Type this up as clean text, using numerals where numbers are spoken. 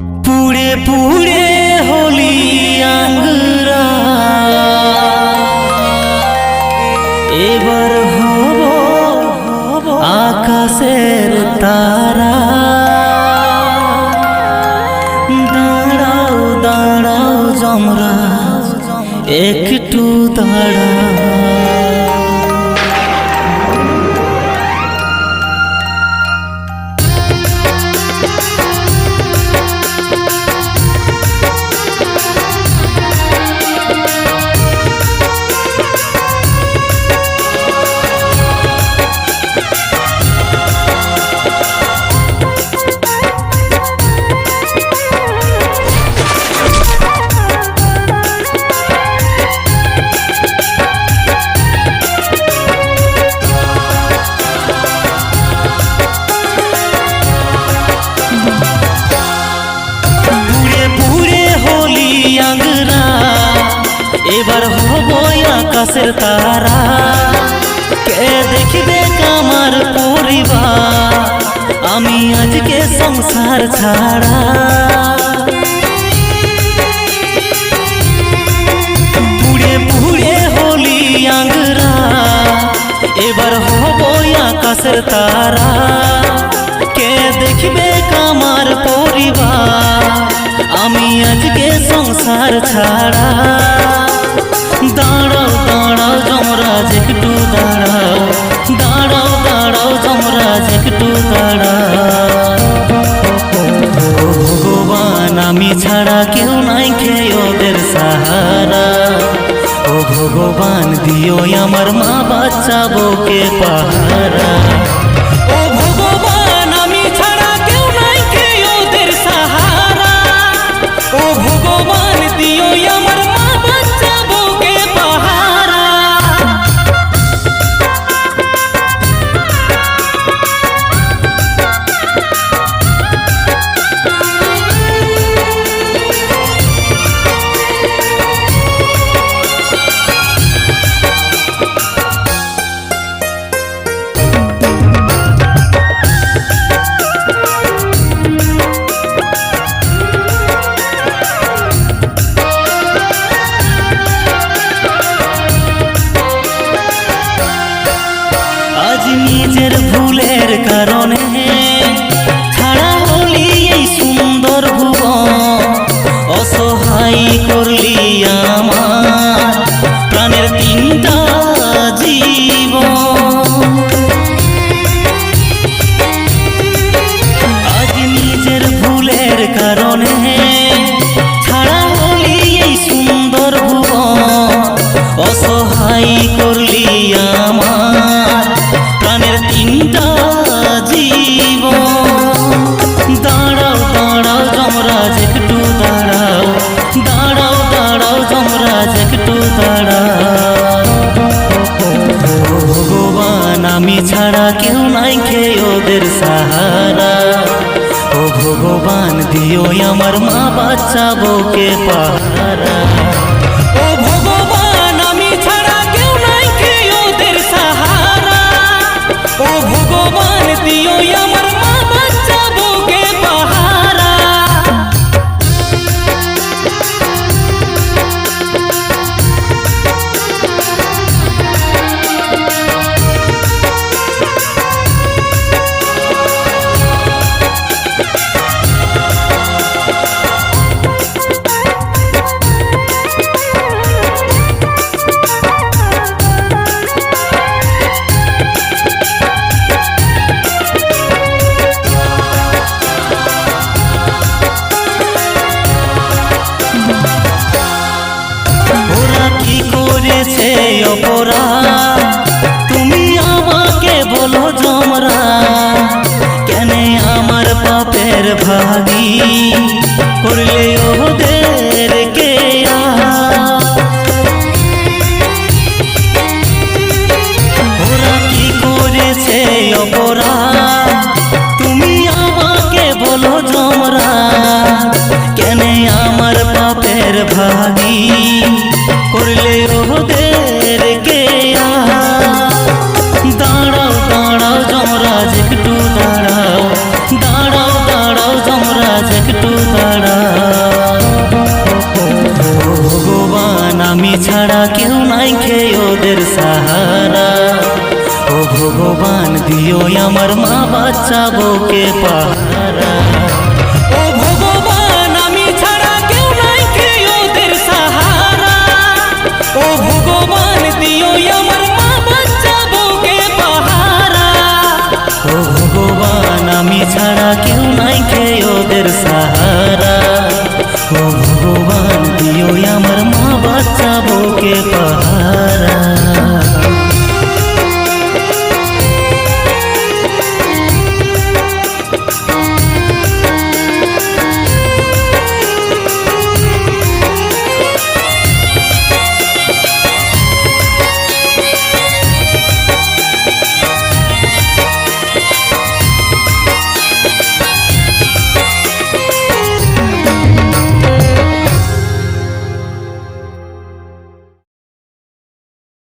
পুড়ে পুড়ে হলি আঙ্গুরা এবার হব আকাশের তারা। দাঁড়াও দাঁড়াও যমরাজ একটু দাঁড়া। এবার হব আকাশের তারা, কে দেখবে আমার পরিবার, আমি আজকে সংসার ছাড়া। পুড়ে পুড়ে হলি আঙ্গুরা এবার হব আকাশের তারা, কে দেখবে আমার পরিবার, আমি আজকে সংসার ছাড়া। দাঁড়াও দাঁড়াও যমরাজ একটু দাঁড়াও, দাঁড়াও দাঁড়াও যমরাজ একটু দাঁড়াও। ভগবান আমি ছাড়া কেউ নাই খেয়ে ওদের সাহারা, ও ভগবান দিও আমার মা বাচ্চা বউকে পাহারা। ও ভগবান আমি ছাড়া কেউ নাই খেয়ে ওদের সাহারা, ও ভগবান দিও আমার মা বাচ্চা বউকে পাহারা। নিজের ভুলের কারণে ছাড়া হলি এই সুন্দর ভুবন, অসহায় করলি আমার প্রাণের তিনটা জীবন। আজ নিজের ভুলের কারণে ছাড়া হলি এই সুন্দর ভুবন, অসহায় করলি আমার প্রাণের তিনটা জীবন। দাঁড়াও দাঁড়াও যমরাজ একটু দাঁড়াও, দাঁড়াও দাঁড়াও যমরাজ একটু দাঁড়াও। ভগবান আমি ছাড়া কেউ নাই খেয়ে ওদের সাহারা, ও ভগবান দিও আমার মা বাচ্চা বউকে পাহারা। ও ভগবান আমি ছাড়া কেউ নাই খেয়ে ওদের সাহারা, ও ভগবান দিও আমার মা বাচ্চা বউকে পাহারা। অপরাধ তুমি আমাকে বলো যমরাজ, কেন আমার পাপের ভাগী করলে ওদের কে? ওরা কি করেছে অপরাধ তুমি আমাকে বলো যমরাজ, কেন আমার পাপের ভাগী করলে ওদের কে? দাঁড়াও দাঁড়াও যমরাজ একটু দাঁড়াও, দাঁড়াও দাঁড়াও যমরাজ একটু দাঁড়াও। বাচ্চা বউকে পাহারা। ও ভগবান আমি ছাড়া কেউ নাই কে ওদের সাহারা। ও ভগবান দিও আমার মা বাচ্চা বউকে পাহারা। ও ভগবান আমি ছাড়া কেউ